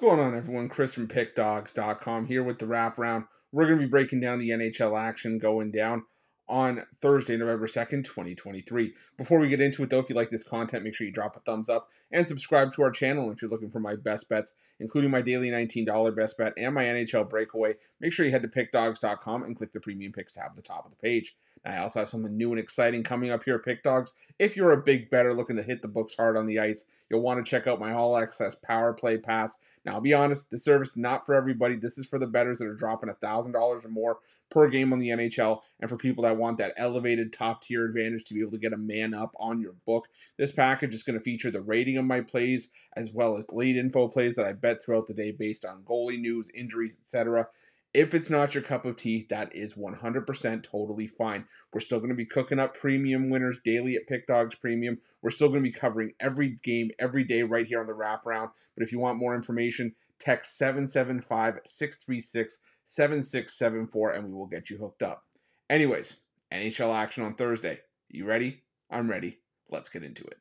going on, everyone? Chris from Pickdawgz.com here with the Wraparound. We're going to be breaking down the NHL action going down on Thursday, November 2nd, 2023. Before we get into it, though, if you like this content, make sure you drop a thumbs up and subscribe to our channel. If you're looking for my best bets, including my daily $19 best bet and my NHL breakaway, make sure you head to Pickdawgz.com and click the Premium Picks tab at the top of the page. I also have something new and exciting coming up here at Pick Dawgz. If you're a big bettor looking to hit the books hard on the ice, you'll want to check out my All Access Power Play Pass. Now, I'll be honest, the service is not for everybody. This is for the bettors that are dropping $1,000 or more per game on the NHL, and for people that want that elevated top-tier advantage to be able to get a man up on your book. This package is going to feature the rating of my plays, as well as late info plays that I bet throughout the day based on goalie news, injuries, etc. If it's not your cup of tea, that is 100% totally fine. We're still going to be cooking up premium winners daily at Pick Dawgz Premium. We're still going to be covering every game, every day right here on the Wraparound. But if you want more information, text 775-636-7674 and we will get you hooked up. Anyways, NHL action on Thursday. You ready? I'm ready. Let's get into it.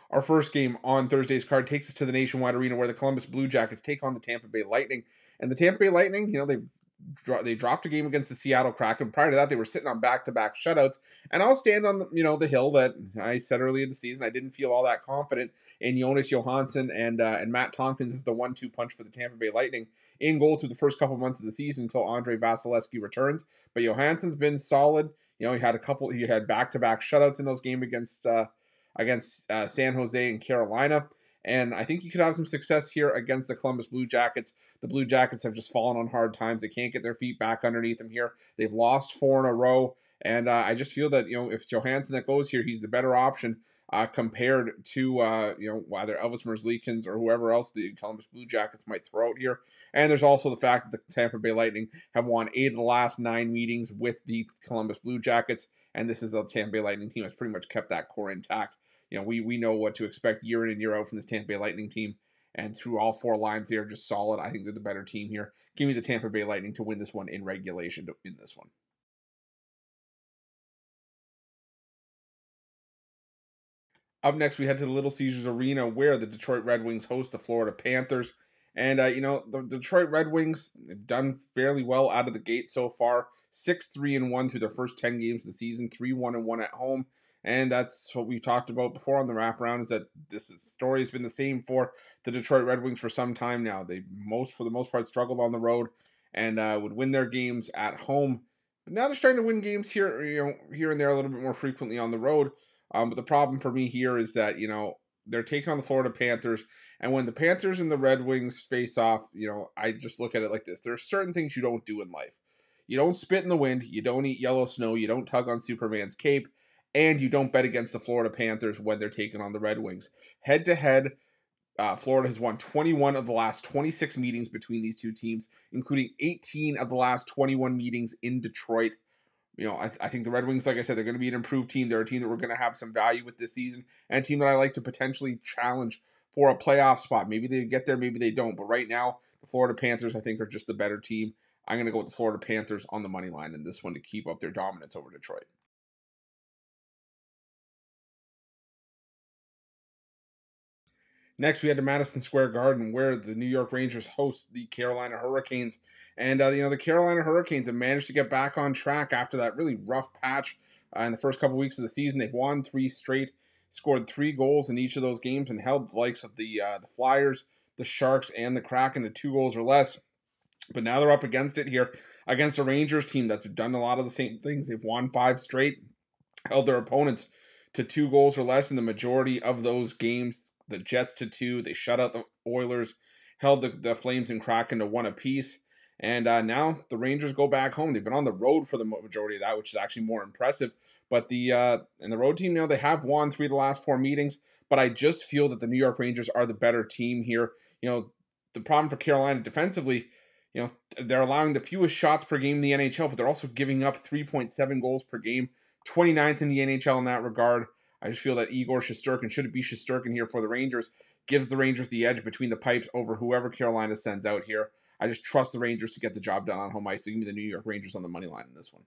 Our first game on Thursday's card takes us to the Nationwide Arena where the Columbus Blue Jackets take on the Tampa Bay Lightning. And the Tampa Bay Lightning, they dropped a game against the Seattle Kraken. Prior to that, they were sitting on back-to-back shutouts. And I'll stand on the hill that I said earlier in the season. I didn't feel all that confident in Jonas Johansson and Matt Tompkins as the 1-2 punch for the Tampa Bay Lightning in goal through the first couple months of the season until Andre Vasilevsky returns. But Johansson's been solid. He had back-to-back shutouts in those games against San Jose and Carolina. And I think he could have some success here against the Columbus Blue Jackets. The Blue Jackets have just fallen on hard times. They can't get their feet back underneath them here. They've lost 4 in a row. And I just feel that, if Johansson that goes here, he's the better option compared to, either Elvis Merzlikins or whoever else the Columbus Blue Jackets might throw out here. And there's also the fact that the Tampa Bay Lightning have won 8 of the last 9 meetings with the Columbus Blue Jackets. And this is a Tampa Bay Lightning team that's pretty much kept that core intact. We know what to expect year in and year out from this Tampa Bay Lightning team. And through all 4 lines, they are just solid. I think they're the better team here. Give me the Tampa Bay Lightning to win this one in regulation to win this one. Up next, we head to the Little Caesars Arena where the Detroit Red Wings host the Florida Panthers. And, the Detroit Red Wings have done fairly well out of the gate so far. 6-3-1 through their first 10 games of the season, 3-1-1 at home. And that's what we talked about before on the Wraparound, is that this story has been the same for the Detroit Red Wings for some time now. They, for the most part, struggled on the road and would win their games at home. But now they're starting to win games here and there a little bit more frequently on the road. But the problem for me here is that, they're taking on the Florida Panthers. And when the Panthers and the Red Wings face off, I just look at it like this. There are certain things you don't do in life. You don't spit in the wind. You don't eat yellow snow. You don't tug on Superman's cape. And you don't bet against the Florida Panthers when they're taking on the Red Wings. Head-to-head, Florida has won 21 of the last 26 meetings between these two teams, including 18 of the last 21 meetings in Detroit. I think the Red Wings, like I said, they're going to be an improved team. They're a team that we're going to have some value with this season, and a team that I like to potentially challenge for a playoff spot. Maybe they get there, maybe they don't. But right now, the Florida Panthers, I think, are just the better team. I'm going to go with the Florida Panthers on the money line in this one to keep up their dominance over Detroit. Next, we had to Madison Square Garden, where the New York Rangers host the Carolina Hurricanes. And, the Carolina Hurricanes have managed to get back on track after that really rough patch in the first couple weeks of the season. They've won 3 straight, scored 3 goals in each of those games, and held the likes of the Flyers, the Sharks, and the Kraken to 2 goals or less. But now they're up against it here, against a Rangers team that's done a lot of the same things. They've won 5 straight, held their opponents to 2 goals or less in the majority of those games. The Jets to 2. They shut out the Oilers, held the Flames and Kraken to 1 apiece. And now the Rangers go back home. They've been on the road for the majority of that, which is actually more impressive. But the road team now, they have won 3 of the last 4 meetings. But I just feel that the New York Rangers are the better team here. The problem for Carolina defensively, they're allowing the fewest shots per game in the NHL, but they're also giving up 3.7 goals per game, 29th in the NHL in that regard. I just feel that Igor Shesterkin, should it be Shesterkin here for the Rangers, gives the Rangers the edge between the pipes over whoever Carolina sends out here. I just trust the Rangers to get the job done on home ice. So give me the New York Rangers on the money line in this one.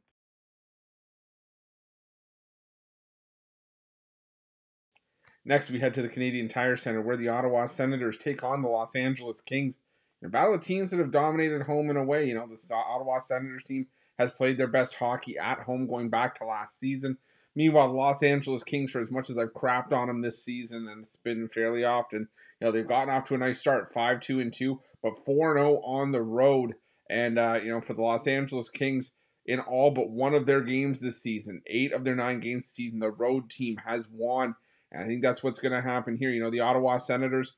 Next, we head to the Canadian Tire Center, where the Ottawa Senators take on the Los Angeles Kings. In a battle of teams that have dominated home and away. The Ottawa Senators team has played their best hockey at home going back to last season. Meanwhile, the Los Angeles Kings, for as much as I've crapped on them this season, and it's been fairly often, they've gotten off to a nice start, 5-2-2, but 4-0 on the road. And for the Los Angeles Kings, in all but one of their games this season, 8 of their 9 games this season, the road team has won. And I think that's what's going to happen here. The Ottawa Senators,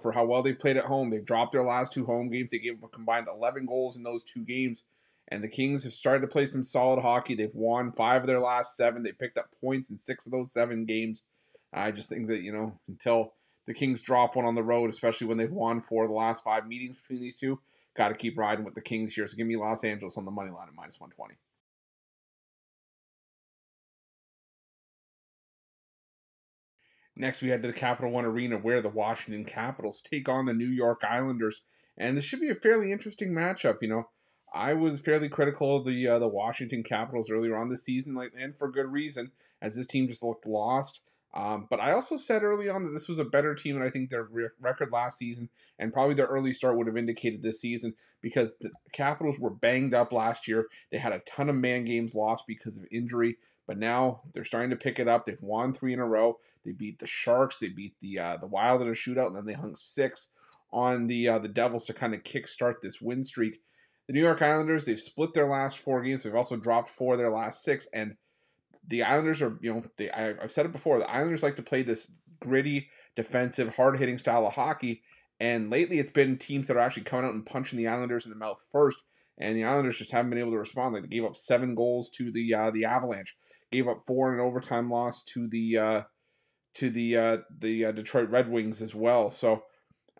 for how well they've played at home, they've dropped their last 2 home games. They gave up a combined 11 goals in those 2 games. And the Kings have started to play some solid hockey. They've won 5 of their last 7. They picked up points in 6 of those 7 games. I just think that, until the Kings drop one on the road, especially when they've won 4 of the last 5 meetings between these two, got to keep riding with the Kings here. So give me Los Angeles on the money line at -120. Next, we head to the Capital One Arena, where the Washington Capitals take on the New York Islanders, and this should be a fairly interesting matchup. I was fairly critical of the Washington Capitals earlier on this season, and for good reason, as this team just looked lost. But I also said early on that this was a better team, and I think their record last season and probably their early start would have indicated this season, because the Capitals were banged up last year. They had a ton of man games lost because of injury. But now they're starting to pick it up. They've won 3 in a row. They beat the Sharks. They beat the Wild in a shootout, and then they hung 6 on the Devils to kind of kickstart this win streak. The New York Islanders, they've split their last 4 games. They've also dropped 4 of their last 6. And the Islanders are, I've said it before, the Islanders like to play this gritty, defensive, hard-hitting style of hockey. And lately it's been teams that are actually coming out and punching the Islanders in the mouth first. And the Islanders just haven't been able to respond. They gave up 7 goals to the Avalanche. Gave up 4 in an overtime loss to the Detroit Red Wings as well. So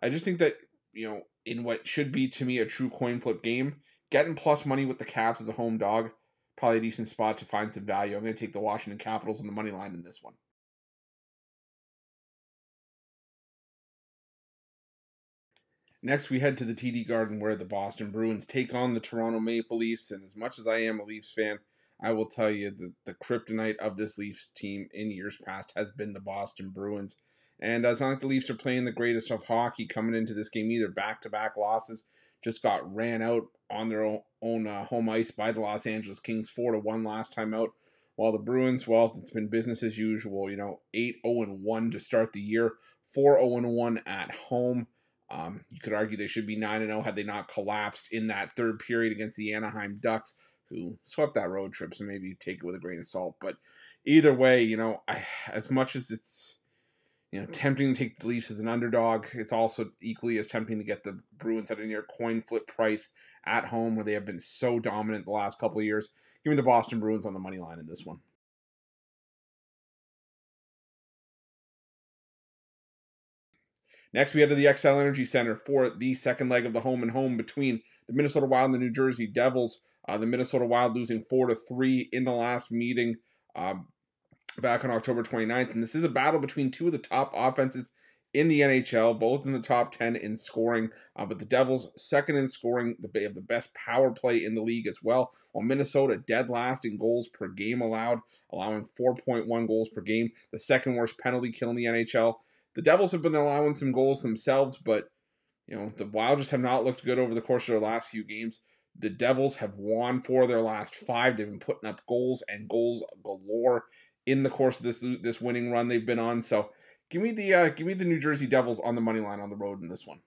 I just think that, in what should be to me a true coin flip game, getting plus money with the Caps as a home dog, probably a decent spot to find some value. I'm going to take the Washington Capitals on the money line in this one. Next, we head to the TD Garden, where the Boston Bruins take on the Toronto Maple Leafs. And as much as I am a Leafs fan, I will tell you that the kryptonite of this Leafs team in years past has been the Boston Bruins. And it's not like the Leafs are playing the greatest of hockey coming into this game either. Back-to-back losses, just got ran out on their own home ice by the Los Angeles Kings, 4-1 last time out. While the Bruins, well, it's been business as usual. 8-0-1 to start the year, 4-0-1 at home. You could argue they should be 9-0 had they not collapsed in that third period against the Anaheim Ducks, who swept that road trip, so maybe take it with a grain of salt. But either way, as much as it's tempting to take the Leafs as an underdog, it's also equally as tempting to get the Bruins at a near coin flip price at home, where they have been so dominant the last couple of years. Give me the Boston Bruins on the money line in this one. Next, we head to the XL Energy Center for the second leg of the home and home between the Minnesota Wild and the New Jersey Devils. The Minnesota Wild losing 4-3 in the last meeting back on October 29th. And this is a battle between 2 of the top offenses in the NHL, both in the top 10 in scoring. But the Devils, second in scoring, they have the best power play in the league as well. While Minnesota, dead last in goals per game allowed, allowing 4.1 goals per game, the second worst penalty kill in the NHL. The Devils have been allowing some goals themselves, but the Wild just have not looked good over the course of their last few games. The Devils have won 4 of their last 5. They've been putting up goals and goals galore in the course of this winning run they've been on. So give me the New Jersey Devils on the money line on the road in this one.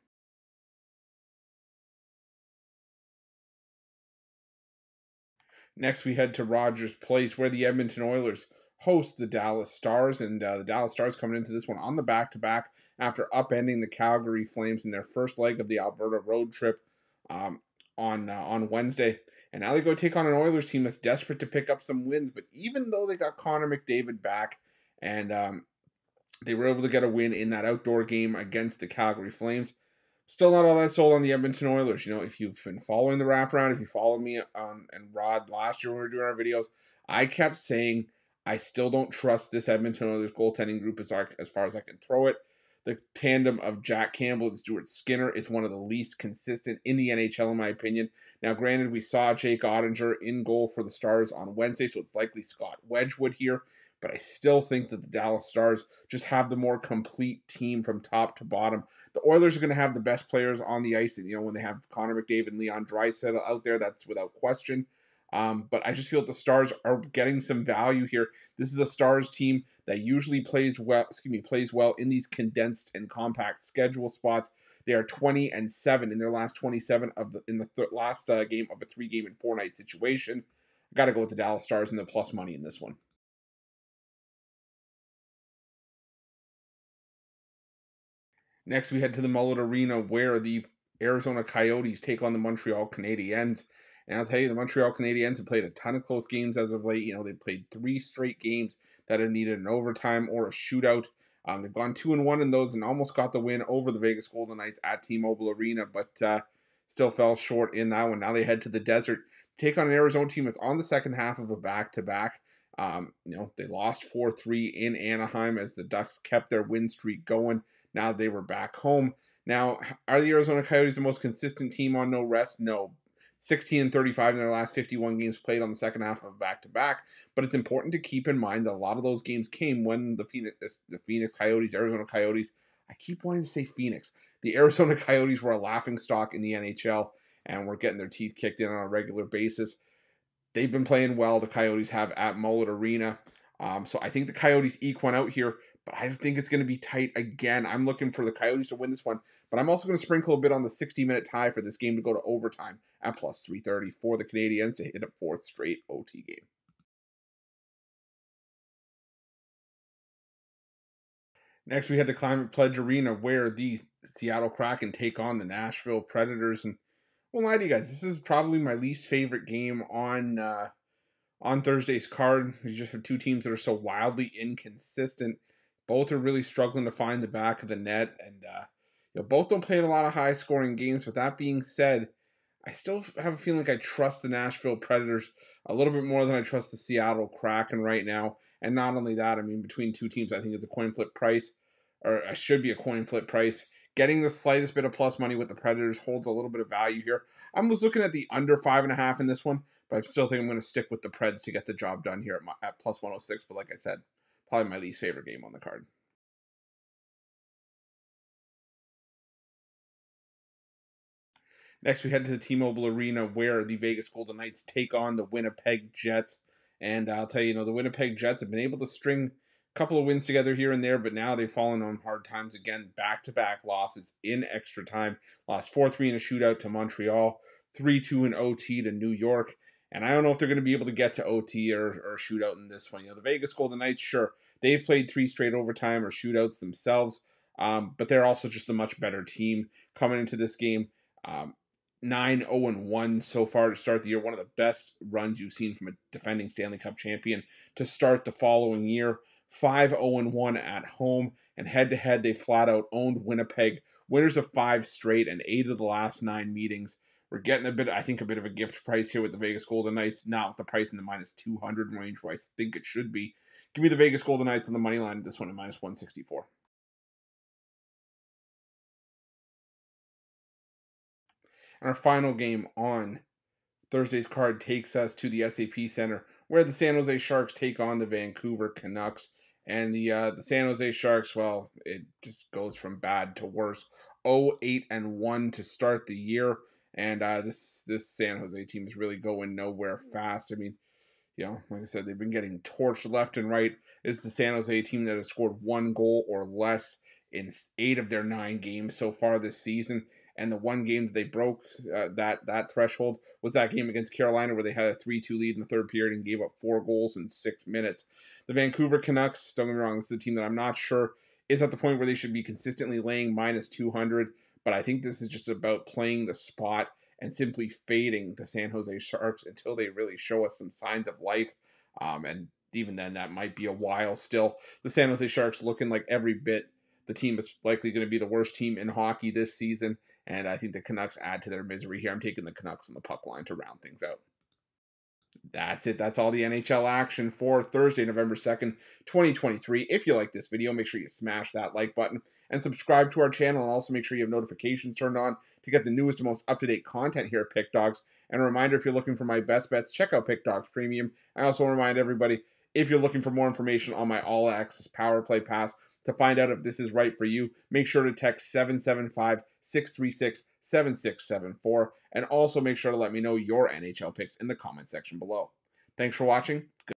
Next, we head to Rogers Place, where the Edmonton Oilers host the Dallas Stars, and the Dallas Stars coming into this one on the back-to-back after upending the Calgary Flames in their first leg of the Alberta road trip on Wednesday. And now they go take on an Oilers team that's desperate to pick up some wins. But even though they got Connor McDavid back and they were able to get a win in that outdoor game against the Calgary Flames, still not all that sold on the Edmonton Oilers. If you've been following the wraparound, if you followed me and Rod last year when we were doing our videos, I kept saying I still don't trust this Edmonton Oilers goaltending group as far as I can throw it. The tandem of Jack Campbell and Stuart Skinner is one of the least consistent in the NHL, in my opinion. Now, granted, we saw Jake Ottinger in goal for the Stars on Wednesday, so it's likely Scott Wedgwood here. but I still think that the Dallas Stars just have the more complete team from top to bottom. The Oilers are going to have the best players on the ice, and when they have Connor McDavid and Leon Draisaitl out there, that's without question. But I just feel that the Stars are getting some value here. This is a Stars team that usually plays well in these condensed and compact schedule spots. They are 20-7 in their last 27 in the last game of a 3-game and 4-night situation. Got to go with the Dallas Stars and the plus money in this one. Next, we head to the Mullet Arena where the Arizona Coyotes take on the Montreal Canadiens. And I'll tell you, the Montreal Canadiens have played a ton of close games as of late. They played 3 straight games that have needed an overtime or a shootout. They've gone 2-1 in those and almost got the win over the Vegas Golden Knights at T-Mobile Arena, but still fell short in that one. Now they head to the desert, take on an Arizona team that's on the second half of a back-to-back. They lost 4-3 in Anaheim as the Ducks kept their win streak going. Now they were back home. Now, are the Arizona Coyotes the most consistent team on no rest? No. 16-35 in their last 51 games played on the second half of back-to-back. But it's important to keep in mind that a lot of those games came when the Phoenix Coyotes, Arizona Coyotes, I keep wanting to say Phoenix. The Arizona Coyotes were a laughingstock in the NHL and were getting their teeth kicked in on a regular basis. They've been playing well, the Coyotes have, at Mullet Arena. So I think the Coyotes eke one out here, but I think it's going to be tight again. I'm looking for the Coyotes to win this one, but I'm also going to sprinkle a bit on the 60-minute tie for this game to go to overtime at plus 330 for the Canadiens to hit a 4th straight OT game. Next, we head to Climate Pledge Arena where the Seattle Kraken take on the Nashville Predators. And I won't lie to you guys, this is probably my least favorite game on Thursday's card. We just have two teams that are so wildly inconsistent. Both are really struggling to find the back of the net, and both don't play in a lot of high-scoring games. With that being said, I still have a feeling like I trust the Nashville Predators a little bit more than I trust the Seattle Kraken right now. And not only that, I mean, between two teams, I think it's a coin flip price, or it should be a coin flip price. Getting the slightest bit of plus money with the Predators holds a little bit of value here. I was looking at the under 5.5 in this one, but I still think I'm going to stick with the Preds to get the job done here at plus 106. But like I said, probably my least favorite game on the card. Next, we head to the T-Mobile Arena where the Vegas Golden Knights take on the Winnipeg Jets. And I'll tell you, the Winnipeg Jets have been able to string a couple of wins together here and there, but now they've fallen on hard times again. Back-to-back losses in extra time. Lost 4-3 in a shootout to Montreal, 3-2 in OT to New York. And I don't know if they're going to be able to get to OT or shootout in this one. The Vegas Golden Knights, sure, they've played 3 straight overtime or shootouts themselves, but they're also just a much better team coming into this game. 9-0-1 so far to start the year. One of the best runs you've seen from a defending Stanley Cup champion to start the following year. 5-0-1 at home, and head-to-head they flat-out owned Winnipeg. Winners of 5 straight and 8 of the last 9 meetings. We're getting a bit of a gift price here with the Vegas Golden Knights, not with the price in the minus 200 range where I think it should be. Give me the Vegas Golden Knights on the money line, this one at minus 164. And our final game on Thursday's card takes us to the SAP Center, where the San Jose Sharks take on the Vancouver Canucks. And the San Jose Sharks, well, it just goes from bad to worse. 0-8-1 to start the year, and this San Jose team is really going nowhere fast. I mean, like I said, they've been getting torched left and right. It's the San Jose team that has scored 1 goal or less in 8 of their 9 games so far this season. And the one game that they broke that threshold was that game against Carolina where they had a 3-2 lead in the third period and gave up 4 goals in 6 minutes. The Vancouver Canucks, don't get me wrong, this is a team that I'm not sure is at the point where they should be consistently laying minus 200, but I think this is just about playing the spot and simply fading the San Jose Sharks until they really show us some signs of life. And even then, that might be a while still. The San Jose Sharks looking like every bit the team is likely going to be the worst team in hockey this season. And I think the Canucks add to their misery here. I'm taking the Canucks on the puck line to round things out. That's it. That's all the NHL action for Thursday, November 2nd, 2023. If you like this video, make sure you smash that like button and subscribe to our channel. And also make sure you have notifications turned on to get the newest and most up-to-date content here at Pick Dawgz. And a reminder, if you're looking for my best bets, check out Pick Dawgz Premium. I also remind everybody, If you're looking for more information on my All Access Power Play Pass to find out if this is right for you, make sure to text 775-636-7674, and also make sure to let me know your NHL picks in the comment section below. Thanks for watching.